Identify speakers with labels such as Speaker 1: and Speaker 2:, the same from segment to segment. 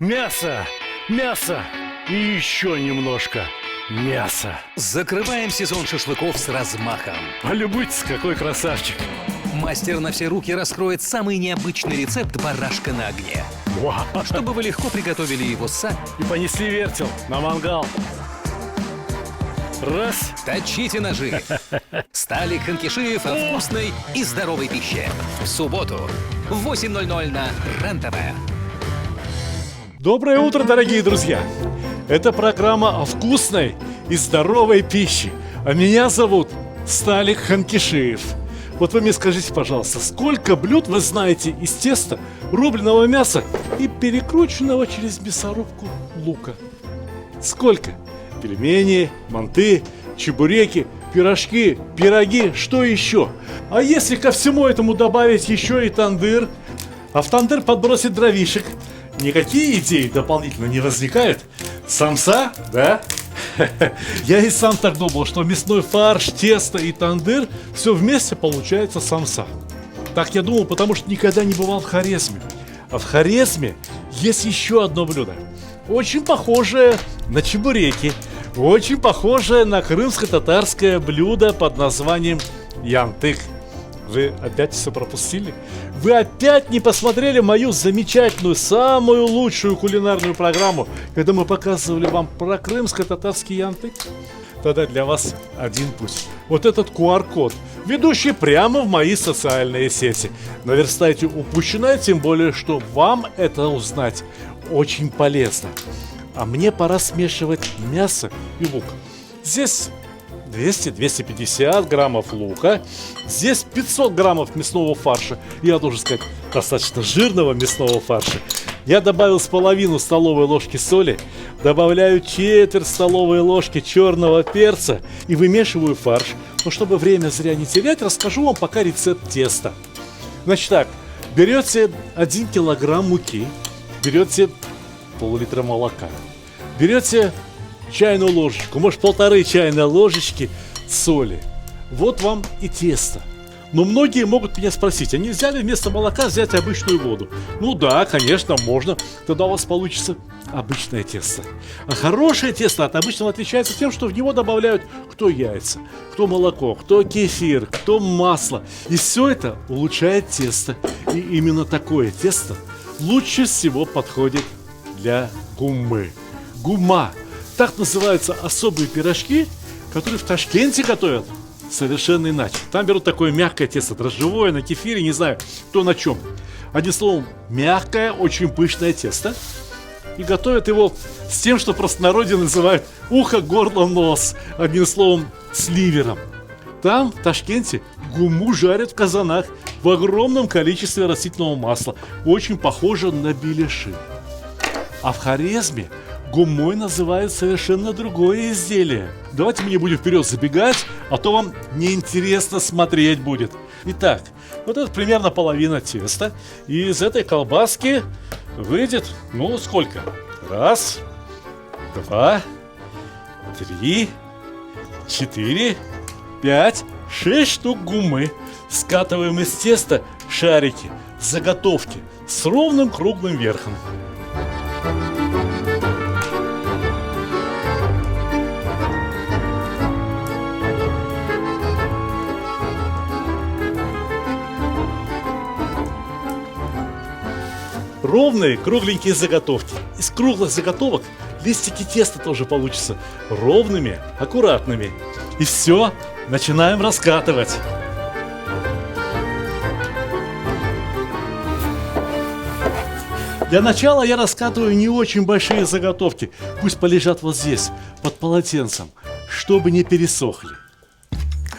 Speaker 1: Мясо! Мясо! И еще немножко мяса.
Speaker 2: Закрываем сезон шашлыков с размахом.
Speaker 1: Полюбуйтесь, какой красавчик.
Speaker 2: Мастер на все руки раскроет самый необычный рецепт барашка на огне,
Speaker 1: Вау.
Speaker 2: чтобы вы легко приготовили его сами.
Speaker 1: И понесли вертел на мангал. Раз.
Speaker 2: Точите ножи. Сталик Ханкишиев о вкусной и здоровой пище. В субботу в 8:00 на РЕН-ТВ.
Speaker 3: Доброе утро, дорогие друзья! Это программа о вкусной и здоровой пище. А меня зовут Сталик Ханкишиев. Вот вы мне скажите, пожалуйста, сколько блюд вы знаете из теста, рубленого мяса и перекрученного через мясорубку лука? Сколько? Пельмени, манты, чебуреки, пирожки, пироги, что еще? А если ко всему этому добавить еще и тандыр, а в тандыр подбросить дровишек, никакие идеи дополнительно не возникают? Самса, да? Я и сам так думал, что мясной фарш, тесто и тандыр все вместе получается самса. Так я думал, потому что никогда не бывал в Хорезме. А в Хорезме есть еще одно блюдо, очень похожее на чебуреки, очень похожее на крымско-татарское блюдо под названием янтык. Вы опять все пропустили? Вы опять не посмотрели мою замечательную, самую лучшую кулинарную программу, когда мы показывали вам про крымско-татарский янтык? Тогда для вас один путь. Вот этот QR-код, ведущий прямо в мои социальные сети. Наверстайте упущенное, тем более, что вам это узнать очень полезно. А мне пора смешивать мясо и лук. Здесь 200-250 граммов лука. Здесь 500 граммов мясного фарша. Я должен сказать, достаточно жирного мясного фарша. Я добавил с половину столовой ложки соли, добавляю четверть столовой ложки черного перца и вымешиваю фарш. Но чтобы время зря не терять, расскажу вам пока рецепт теста. Значит так, берете 1 килограмм муки, берете пол-литра молока, берете чайную ложечку, может 1,5 чайной ложечки соли. Вот вам и тесто. Но многие могут меня спросить, а нельзя ли вместо молока взять обычную воду? Ну да, конечно, можно. Тогда у вас получится обычное тесто. А хорошее тесто от обычного отличается тем, что в него добавляют кто яйца, кто молоко, кто кефир, кто масло. И все это улучшает тесто. И именно такое тесто лучше всего подходит для гуммы. Гумма. Так называются особые пирожки, которые в Ташкенте готовят совершенно иначе. Там берут такое мягкое тесто, дрожжевое, на кефире, не знаю, кто на чем. Одним словом, мягкое, очень пышное тесто. И готовят его с тем, что в простонародье называют ухо, горло, нос. Одним словом, с ливером. Там, в Ташкенте, гумму жарят в казанах в огромном количестве растительного масла. Очень похоже на беляши. А в Хорезме гуммой называют совершенно другое изделие. Давайте мы не будем вперед забегать, а то вам неинтересно смотреть будет. Итак, вот это примерно половина теста. И из этой колбаски выйдет, ну сколько? 1, 2, 3, 4, 5, 6 штук гуммы. Скатываем из теста шарики, заготовки с ровным круглым верхом. Ровные кругленькие заготовки. Из круглых заготовок листики теста тоже получатся ровными, аккуратными. И все, начинаем раскатывать. Для начала я раскатываю не очень большие заготовки. Пусть полежат вот здесь, под полотенцем, чтобы не пересохли.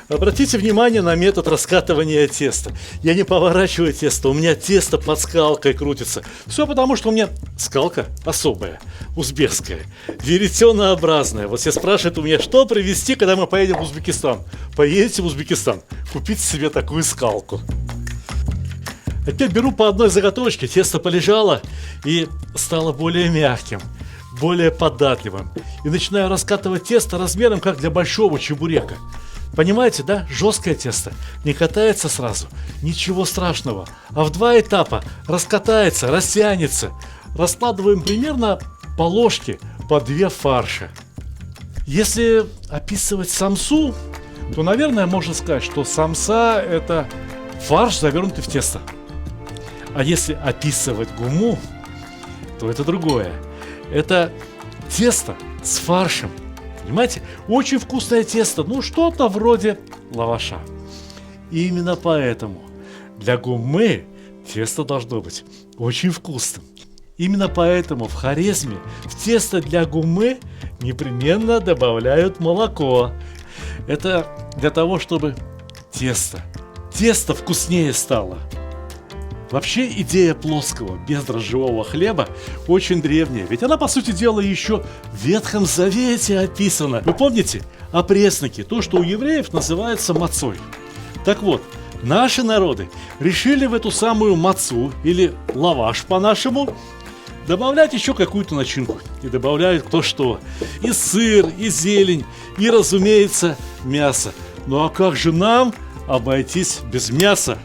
Speaker 3: Обратите внимание на метод раскатывания теста. Я не поворачиваю тесто, у меня тесто под скалкой крутится. Все потому, что у меня скалка особая, узбекская, веретенообразная. Вот все спрашивают у меня, что привезти, когда мы поедем в Узбекистан. Поедете в Узбекистан, купите себе такую скалку. А теперь беру по одной заготовочке, тесто полежало и стало более мягким, более податливым. И начинаю раскатывать тесто размером, как для большого чебурека. Понимаете, да? Жесткое тесто не катается сразу, ничего страшного. А в 2 этапа раскатается, растянется. раскладываем примерно по ложке, по 2 фарша. Если описывать самсу, то, наверное, можно сказать, что самса – это фарш, завернутый в тесто. А если описывать гуму, то это другое. Это тесто с фаршем. Понимаете? Очень вкусное тесто, ну что-то вроде лаваша. И именно поэтому для гуммы тесто должно быть очень вкусным. Именно поэтому в Хорезме в тесто для гуммы непременно добавляют молоко. Это для того, чтобы тесто вкуснее стало. Вообще идея плоского, бездрожжевого хлеба очень древняя, ведь она, по сути дела, еще в Ветхом Завете описана. Вы помните о преснике, то, что у евреев называется мацой? Так вот, наши народы решили в эту самую мацу, или лаваш по-нашему, добавлять еще какую-то начинку. И добавляют кто что. И сыр, и зелень, и, разумеется, мясо. Ну а как же нам обойтись без мяса?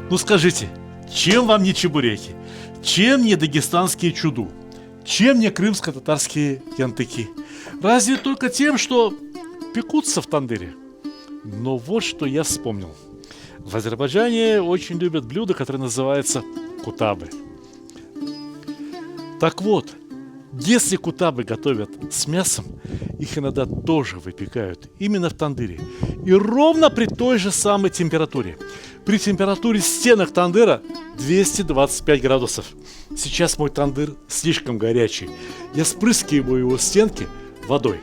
Speaker 3: Ну скажите, чем вам не чебуреки? Чем не дагестанские чуду? Чем не крымско-татарские янтыки? Разве только тем, что пекутся в тандыре? Но вот что я вспомнил. В Азербайджане очень любят блюдо, которое называется кутабы. Так вот, если кутабы готовят с мясом, их иногда тоже выпекают именно в тандыре. И ровно при той же самой температуре. При температуре стенок тандыра 225 градусов. Сейчас мой тандыр слишком горячий. Я спрыскиваю его стенки водой.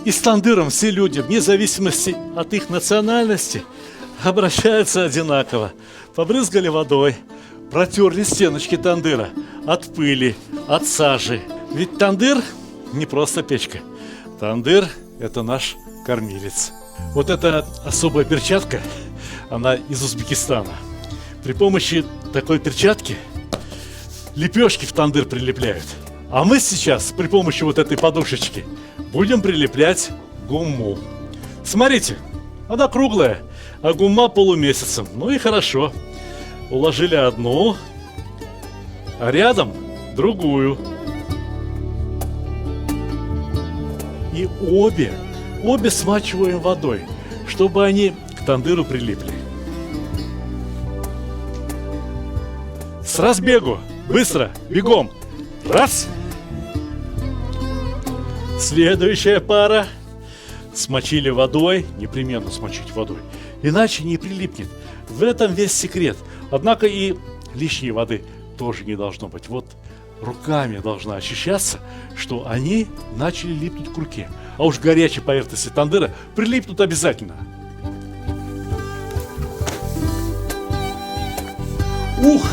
Speaker 3: И с тандыром все люди, вне зависимости от их национальности, обращаются одинаково. Побрызгали водой, протерли стеночки тандыра от пыли, от сажи. Ведь тандыр не просто печка. Тандыр – это наш кормилец. Вот эта особая перчатка, она из Узбекистана. При помощи такой перчатки лепешки в тандыр прилепляют. А мы сейчас при помощи вот этой подушечки будем прилеплять гумму. Смотрите, она круглая, а гумма полумесяцем. Ну и хорошо. Уложили одну, а рядом другую. И обе смачиваем водой, чтобы они к тандыру прилипли. С разбегу, быстро, бегом. Раз. Следующая пара. Смочили водой, непременно смочить водой, иначе не прилипнет. В этом весь секрет. Однако и лишней воды тоже не должно быть. Вот руками должна ощущаться, что они начали липнуть к руке. А уж горячей поверхности тандыра прилипнут обязательно. Ух!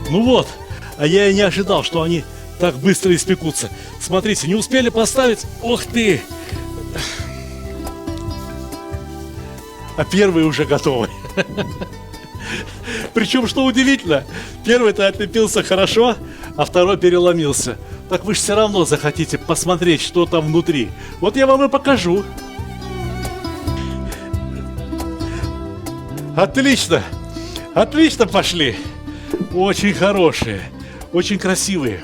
Speaker 3: Ну вот, а я и не ожидал, что они так быстро испекутся. Смотрите, не успели поставить. Ох ты! А первый уже готовый. Причем, что удивительно, первый-то отлепился хорошо, а второй переломился. Так вы же все равно захотите посмотреть, что там внутри. Вот я вам и покажу. Отлично! Отлично пошли! Очень хорошие, очень красивые.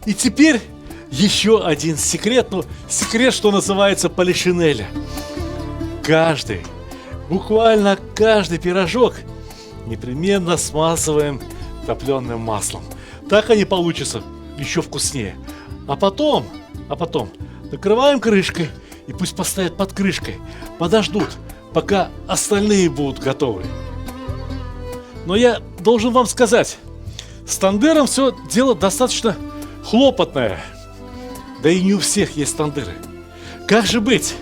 Speaker 3: И теперь еще один секрет, секрет, что называется, полишинеля. Буквально каждый пирожок непременно смазываем топленым маслом. Так они получатся еще вкуснее. А потом накрываем крышкой и пусть постоят под крышкой, подождут, пока остальные будут готовы. Но я должен вам сказать, с тандыром все дело достаточно хлопотное. Да и не у всех есть тандыры. Как же быть,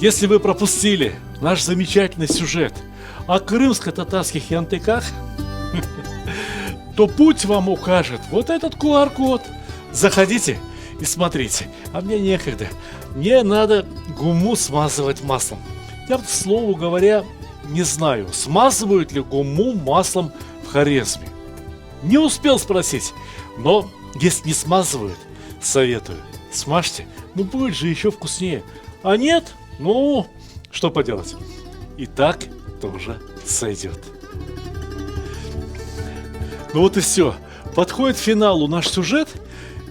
Speaker 3: если вы пропустили наш замечательный сюжет о крымско-татарских янтыках, то путь вам укажет вот этот QR-код. Заходите и смотрите. А мне некогда. Мне надо гумму смазывать маслом. Я, к слову говоря, не знаю, смазывают ли гумму маслом в Хорезме. Не успел спросить, но если не смазывают, советую, смажьте Ну будет же еще вкуснее. А нет, ну, что поделать. И так тоже сойдет. Ну вот и все. Подходит к финалу наш сюжет.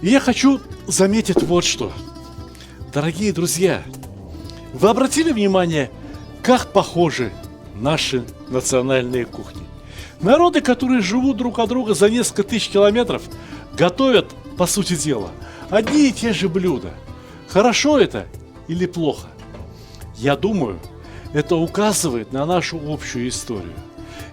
Speaker 3: И я хочу заметить вот что. Дорогие друзья, вы обратили внимание, как похожи наши национальные кухни? Народы, которые живут друг от друга за несколько тысяч километров, готовят, по сути дела, одни и те же блюда. Хорошо это или плохо? Я думаю, это указывает на нашу общую историю.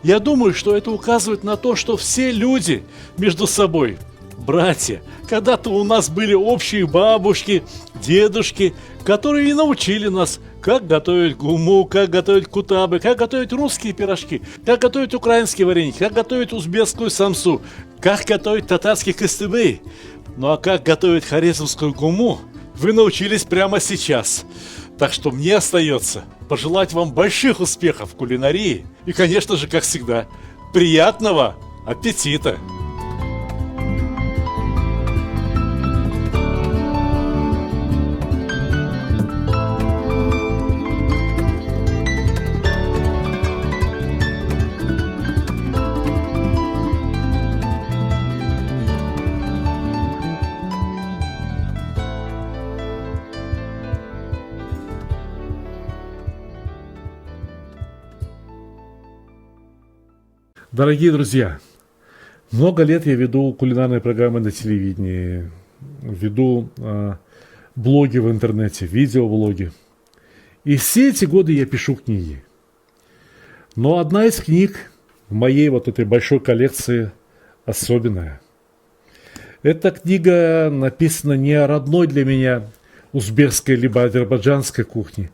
Speaker 3: Я думаю, что это указывает на то, что все люди между собой братья. Когда-то у нас были общие бабушки, дедушки, которые и научили нас, как готовить гуму, как готовить кутабы, как готовить русские пирожки, как готовить украинские вареники, как готовить узбекскую самсу, как готовить татарский кыстыбый. Ну а как готовить хорезмскую гуму, вы научились прямо сейчас. Так что мне остается пожелать вам больших успехов в кулинарии и, конечно же, как всегда, приятного аппетита! Дорогие друзья, много лет я веду кулинарные программы на телевидении, веду блоги в интернете, видеоблоги. И все эти годы я пишу книги. Но одна из книг в моей вот этой большой коллекции особенная. Эта книга написана не о родной для меня узбекской либо азербайджанской кухне,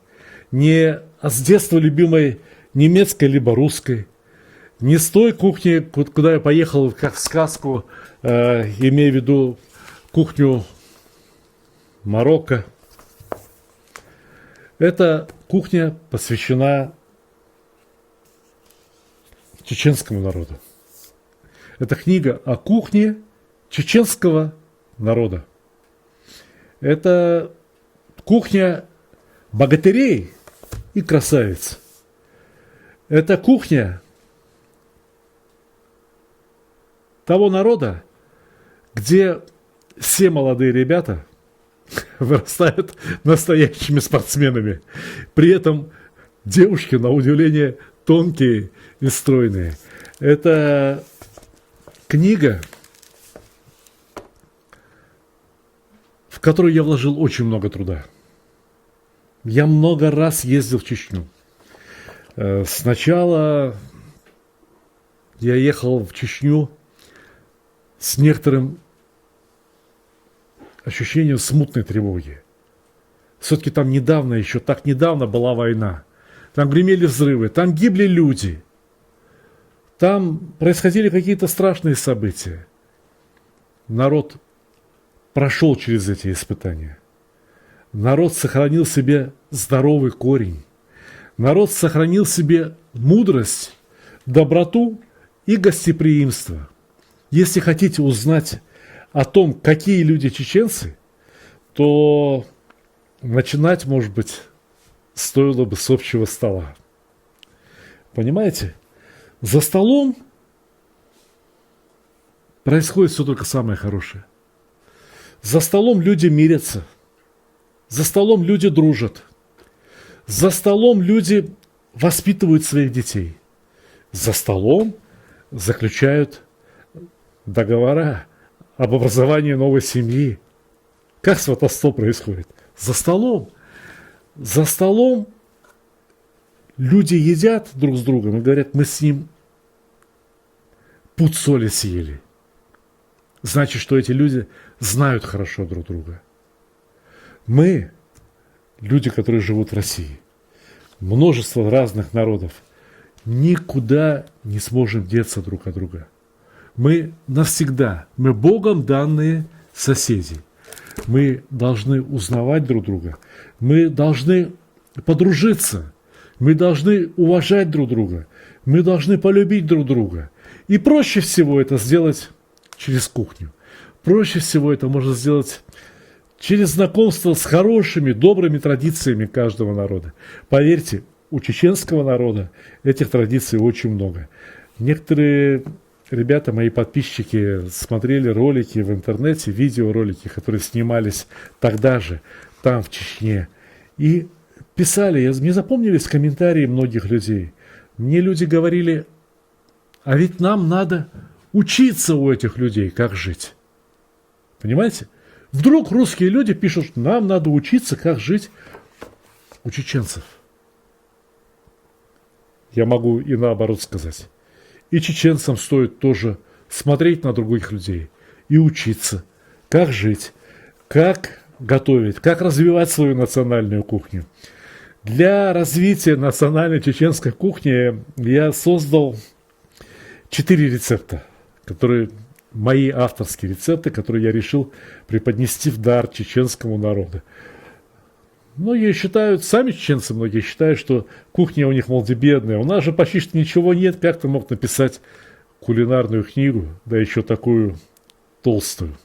Speaker 3: не с детства любимой немецкой либо русской, не с той кухни, куда я поехал, как в сказку, имея в виду кухню Марокко. Эта кухня посвящена чеченскому народу. Это книга о кухне чеченского народа. Это кухня богатырей и красавиц. Это кухня того народа, где все молодые ребята вырастают настоящими спортсменами. При этом девушки, на удивление, тонкие и стройные. Это книга, в которую я вложил очень много труда. Я много раз ездил в Чечню. Сначала я ехал в Чечню с некоторым ощущением смутной тревоги. Все-таки там недавно, еще так недавно была война. Там гремели взрывы, там гибли люди. Там происходили какие-то страшные события. Народ прошел через эти испытания. Народ сохранил себе здоровый корень. Народ сохранил себе мудрость, доброту и гостеприимство. Если хотите узнать о том, какие люди чеченцы, то начинать, может быть, стоило бы с общего стола. Понимаете? За столом происходит все только самое хорошее. За столом люди мирятся. За столом люди дружат. За столом люди воспитывают своих детей. За столом заключают договора об образовании новой семьи. Как сватовство происходит? За столом. За столом люди едят друг с другом и говорят, мы с ним пуд соли съели. Значит, что эти люди знают хорошо друг друга. Мы, люди, которые живут в России, множество разных народов, никуда не сможем деться друг от друга. Мы навсегда, мы Богом данные соседи. Мы должны узнавать друг друга, мы должны подружиться, мы должны уважать друг друга, мы должны полюбить друг друга. И проще всего это сделать через кухню. Проще всего это можно сделать через знакомство с хорошими, добрыми традициями каждого народа. Поверьте, у чеченского народа этих традиций очень много. Некоторые ребята, мои подписчики, смотрели ролики в интернете, видеоролики, которые снимались тогда же, там, в Чечне, и писали, мне запомнились комментарии многих людей. Мне люди говорили, а ведь нам надо учиться у этих людей, как жить. Понимаете? Вдруг русские люди пишут, нам надо учиться, как жить у чеченцев. Я могу и наоборот сказать. И чеченцам стоит тоже смотреть на других людей и учиться, как жить, как готовить, как развивать свою национальную кухню. Для развития национальной чеченской кухни я создал 4 рецепта, которые мои авторские рецепты, которые я решил преподнести в дар чеченскому народу. Многие считают, сами чеченцы многие считают, что кухня у них, мол, бедная. У нас же почти что ничего нет, как ты мог написать кулинарную книгу, да еще такую толстую.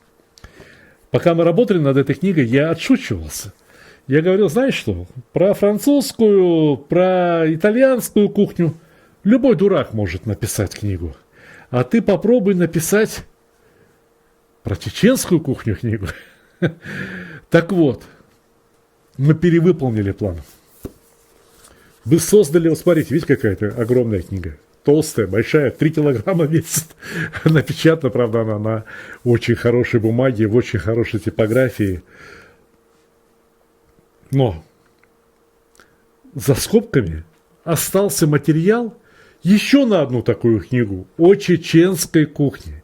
Speaker 3: Пока мы работали над этой книгой, я отшучивался. Я говорил, знаешь что, про французскую, про итальянскую кухню любой дурак может написать книгу. А ты попробуй написать про чеченскую кухню книгу. Так вот, мы перевыполнили план. Мы создали, вот смотрите, видите, какая-то огромная книга. Толстая, большая, 3 килограмма весит. Напечатана, правда, она на очень хорошей бумаге, в очень хорошей типографии. Но за скобками остался материал еще на одну такую книгу о чеченской кухне.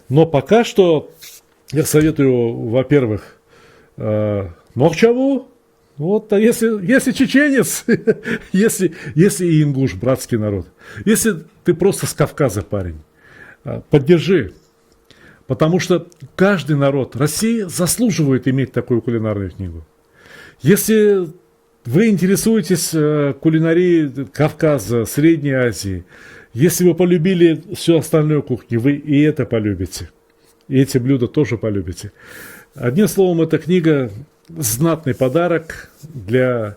Speaker 3: Но пока что я советую, во-первых, Мохчаву. Вот, а если чеченец, если и ингуш, братский народ, если ты просто с Кавказа парень, поддержи. Потому что каждый народ России заслуживает иметь такую кулинарную книгу. Если вы интересуетесь кулинарией Кавказа, Средней Азии, если вы полюбили всю остальную кухню, вы и это полюбите. И эти блюда тоже полюбите. Одним словом, эта книга знатный подарок для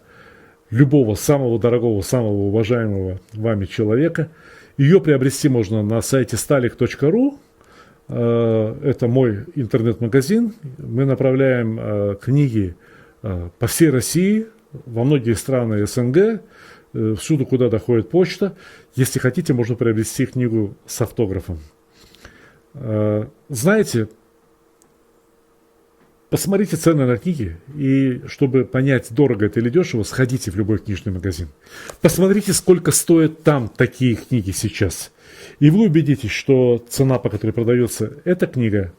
Speaker 3: любого самого дорогого, самого уважаемого вами человека. Ее приобрести можно на сайте stalik.ru. Это мой интернет-магазин. Мы направляем книги по всей России, во многие страны СНГ, всюду, куда доходит почта. Если хотите, можно приобрести книгу с автографом. Знаете, посмотрите цены на книги, и чтобы понять, дорого это или дешево, сходите в любой книжный магазин. Посмотрите, сколько стоят там такие книги сейчас. И вы убедитесь, что цена, по которой продается эта книга,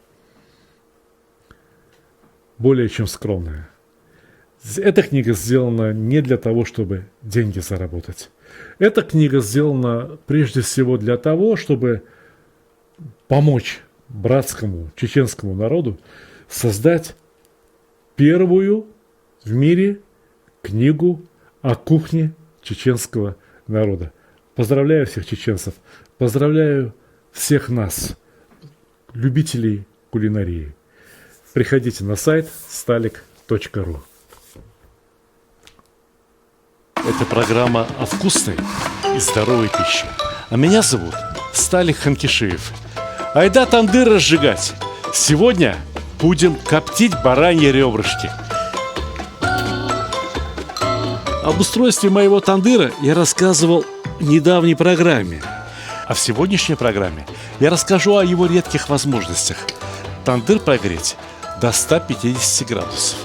Speaker 3: более чем скромная. Эта книга сделана не для того, чтобы деньги заработать. Эта книга сделана прежде всего для того, чтобы помочь братскому чеченскому народу создать первую в мире книгу о кухне чеченского народа. Поздравляю всех чеченцев, поздравляю всех нас, любителей кулинарии. Приходите на сайт stalik.ru. Это программа о вкусной и здоровой пище. А меня зовут Сталик Ханкишиев. Айда тандыр разжигать. Сегодня будем коптить бараньи ребрышки. Об устройстве моего тандыра я рассказывал в недавней программе. А в сегодняшней программе я расскажу о его редких возможностях. Тандыр прогреть до 150 градусов.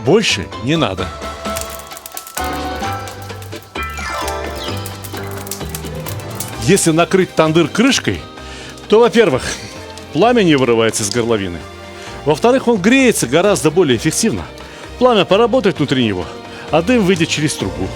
Speaker 3: Больше не надо. Если накрыть тандыр крышкой, то, во-первых, пламя не вырывается из горловины. Во-вторых, он греется гораздо более эффективно. Пламя поработает внутри него, а дым выйдет через трубу.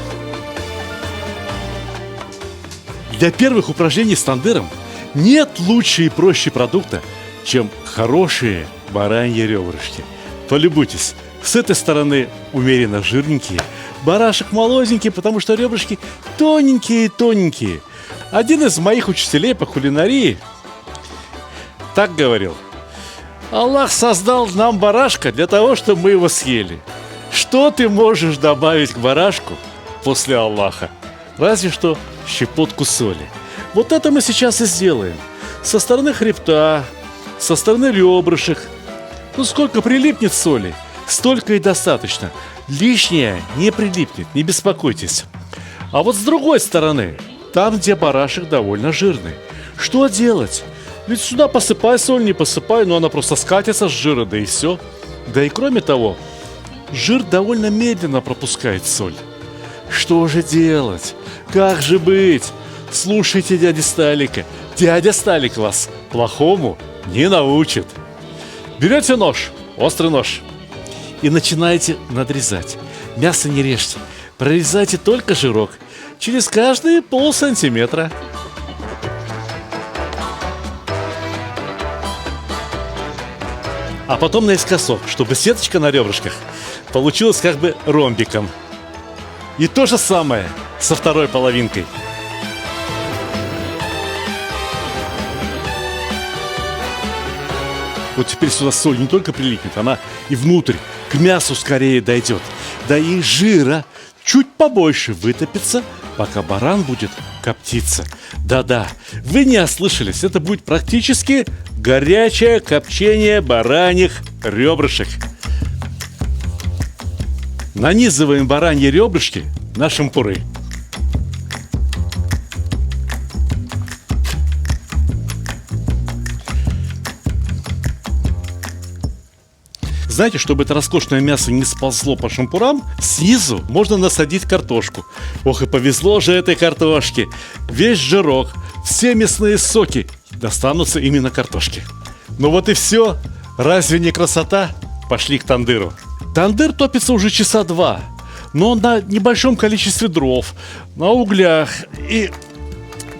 Speaker 3: Для первых упражнений с тандыром нет лучше и проще продукта, чем хорошие бараньи ребрышки. Полюбуйтесь, с этой стороны умеренно жирненькие, барашек молоденький, потому что ребрышки тоненькие-тоненькие. Один из моих учителей по кулинарии так говорил: Аллах создал нам барашка для того, чтобы мы его съели. Что ты можешь добавить к барашку после Аллаха? Разве что щепотку соли. Вот это мы сейчас и сделаем. Со стороны хребта, со стороны ребрышек. Ну сколько прилипнет соли, столько и достаточно. Лишнее не прилипнет, не беспокойтесь. А вот с другой стороны, там, где барашек довольно жирный, что делать? Ведь сюда посыпай соль, не посыпай, но она просто скатится с жира, да и все. Да и кроме того, жир довольно медленно пропускает соль. Что же делать? Как же быть? Слушайте дядя Сталика. Дядя Сталик вас плохому не научит. Берете нож, острый нож, и начинаете надрезать. Мясо не режьте, прорезайте только жирок через каждые полсантиметра. А потом наискосок, чтобы сеточка на ребрышках получилась как бы ромбиком. И то же самое со второй половинкой. Вот теперь сюда соль не только прилипнет, она и внутрь, к мясу скорее дойдет. Да и жира чуть побольше вытопится, пока баран будет коптиться. Да-да, вы не ослышались, это будет практически горячее копчение бараньих ребрышек. Нанизываем бараньи ребрышки на шампуры. Знаете, чтобы это роскошное мясо не сползло по шампурам, снизу можно насадить картошку. Ох, и повезло же этой картошке. Весь жирок, все мясные соки достанутся именно картошке. Ну вот и все. Разве не красота? Пошли к тандыру. Тандыр топится уже часа 2, но на небольшом количестве дров, на углях. И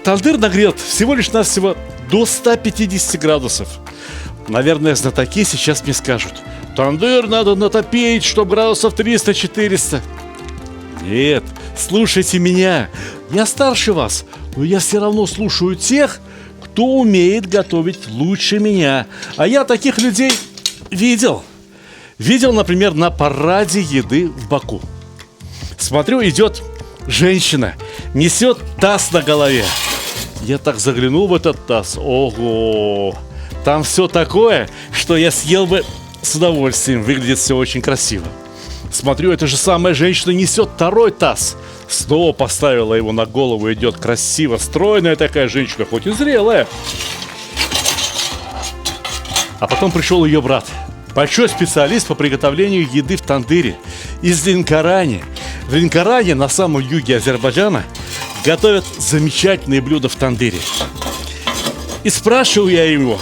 Speaker 3: тандыр нагрет всего лишь навсего до 150 градусов. Наверное, знатоки сейчас мне скажут: тандыр надо натопить, чтобы градусов 300-400. Нет, слушайте меня. Я старше вас, но я все равно слушаю тех, кто умеет готовить лучше меня. А я таких людей видел. Видел, например, на параде еды в Баку. Смотрю, идет женщина, несет таз на голове. Я так заглянул в этот таз. Ого! Там все такое, что я съел бы с удовольствием. Выглядит все очень красиво. Смотрю, эта же самая женщина несет второй таз. Снова поставила его на голову, идет красиво, стройная такая женщина, хоть и зрелая. А потом пришел ее брат, большой специалист по приготовлению еды в тандыре из Ленкорани. В Ленкоране, на самом юге Азербайджана, готовят замечательные блюда в тандыре. И спрашиваю я его: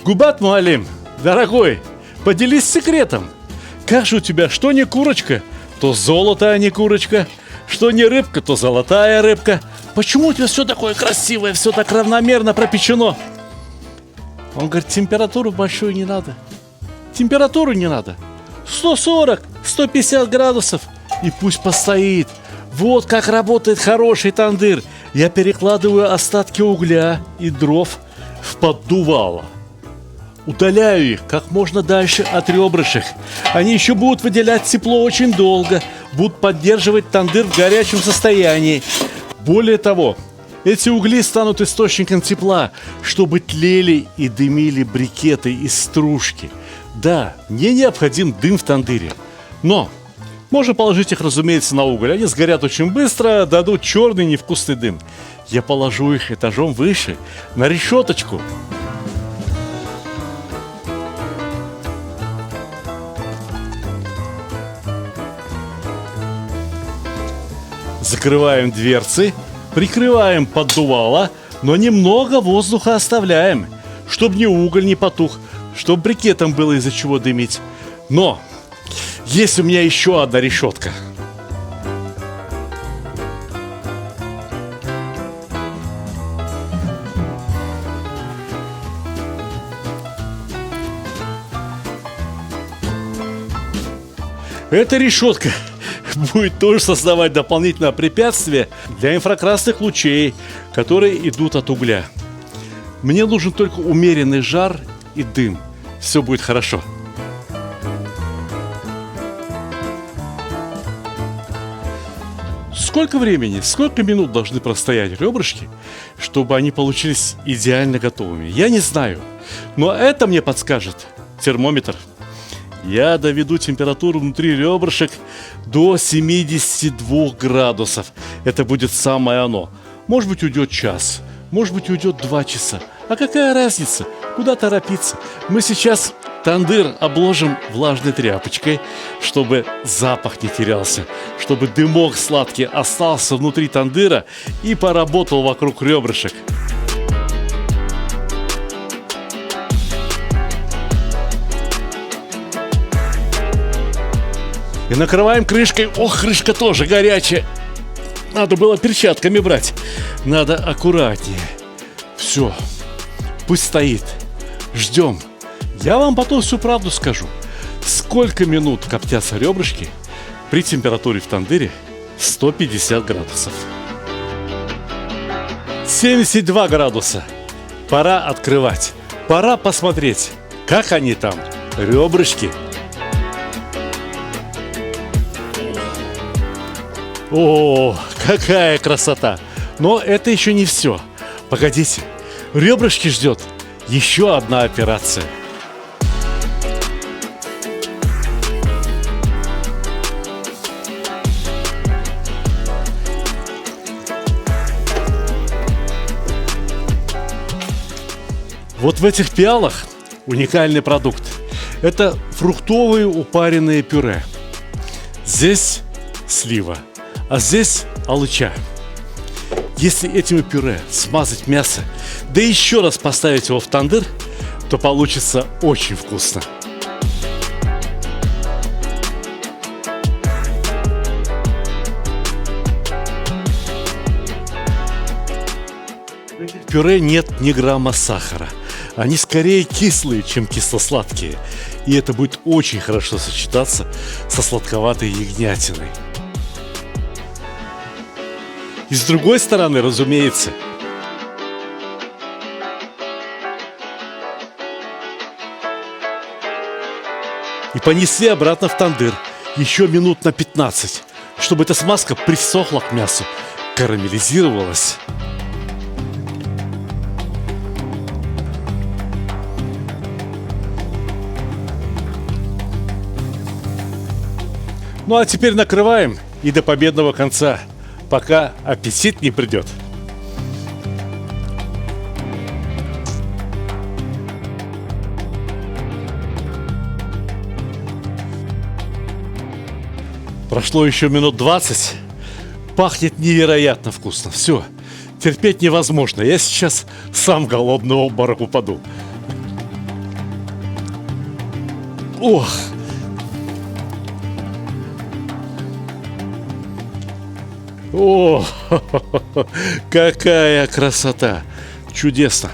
Speaker 3: Губат Муалим, дорогой, поделись секретом. Как же у тебя, что не курочка, то золото, а не курочка, что не рыбка, то золотая рыбка. Почему у тебя все такое красивое, все так равномерно пропечено? Он говорит: температуру большую не надо. Температуру не надо. 140, 150 градусов. И пусть постоит. Вот как работает хороший тандыр. Я перекладываю остатки угля и дров в поддувало. Удаляю их как можно дальше от ребрышек. Они еще будут выделять тепло очень долго, будут поддерживать тандыр в горячем состоянии. Более того, эти угли станут источником тепла, чтобы тлели и дымили брикеты из стружки. Да, мне необходим дым в тандыре, но можно положить их, разумеется, на уголь. Они сгорят очень быстро, дадут черный невкусный дым. Я положу их этажом выше, на решеточку. Закрываем дверцы, прикрываем поддувало, но немного воздуха оставляем, чтобы ни уголь не потух, чтобы брикетом было из-за чего дымить. Но есть у меня еще одна решетка. Эта решетка будет тоже создавать дополнительное препятствие для инфракрасных лучей, которые идут от угля. Мне нужен только умеренный жар и дым. Все будет хорошо. Сколько времени, сколько минут должны простоять ребрышки, чтобы они получились идеально готовыми? Я не знаю, но это мне подскажет термометр. Я доведу температуру внутри ребрышек до 72 градусов. Это будет самое оно. Может быть, уйдет час, может быть, уйдет 2 часа. А какая разница? Куда торопиться? Мы сейчас тандыр обложим влажной тряпочкой, чтобы запах не терялся, чтобы дымок сладкий остался внутри тандыра и поработал вокруг ребрышек. И накрываем крышкой. Ох, крышка тоже горячая. Надо было перчатками брать. Надо аккуратнее. Все, пусть стоит. Ждем. Я вам потом всю правду скажу. Сколько минут коптятся ребрышки при температуре в тандыре 150 градусов. 72 градуса. Пора открывать. Пора посмотреть, как они там, ребрышки. О, какая красота! Но это еще не все. Погодите, ребрышки ждет еще одна операция. Вот в этих пиалах уникальный продукт. Это фруктовые упаренные пюре. Здесь слива, а здесь алыча. Если этим пюре смазать мясо, да еще раз поставить его в тандыр, то получится очень вкусно. В пюре нет ни грамма сахара. Они скорее кислые, чем кисло-сладкие. И это будет очень хорошо сочетаться со сладковатой ягнятиной. И с другой стороны, разумеется, и понесли обратно в тандыр еще минут на 15, чтобы эта смазка присохла к мясу, карамелизировалась. Ну а теперь накрываем и до победного конца, пока аппетит не придет. Прошло еще минут 20. Пахнет невероятно вкусно. Все, терпеть невозможно. Я сейчас сам в голодный обморок упаду. Ох! О, какая красота! Чудесно!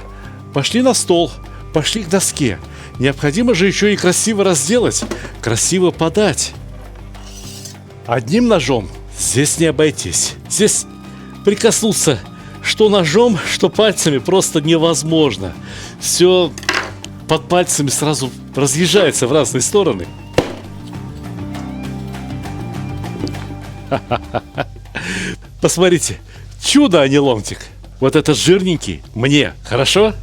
Speaker 3: Пошли на стол, пошли к доске. Необходимо же еще и красиво разделать, красиво подать. Одним ножом здесь не обойтись. Здесь прикоснуться что ножом, что пальцами просто невозможно. Все под пальцами сразу разъезжается в разные стороны. Посмотрите, чудо, а не ломтик. Вот этот жирненький мне, хорошо?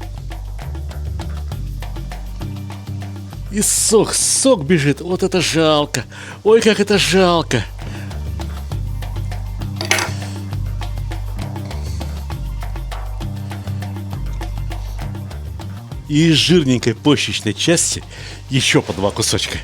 Speaker 3: И сок бежит. Вот это жалко. Ой, как это жалко. И из жирненькой почечной части еще по 2 кусочка.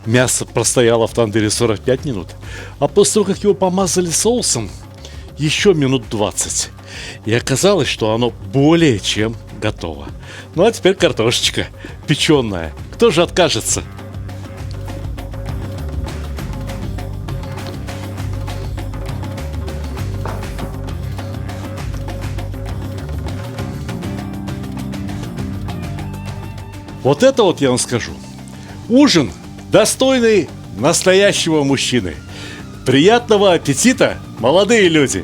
Speaker 3: Мясо простояло в тандыре 45 минут, а после того, как его помазали соусом, еще минут 20. И оказалось, что оно более чем готово. Ну а теперь картошечка печеная. Кто же откажется? Вот это вот я вам скажу. Ужин достойный настоящего мужчины. Приятного аппетита, молодые люди!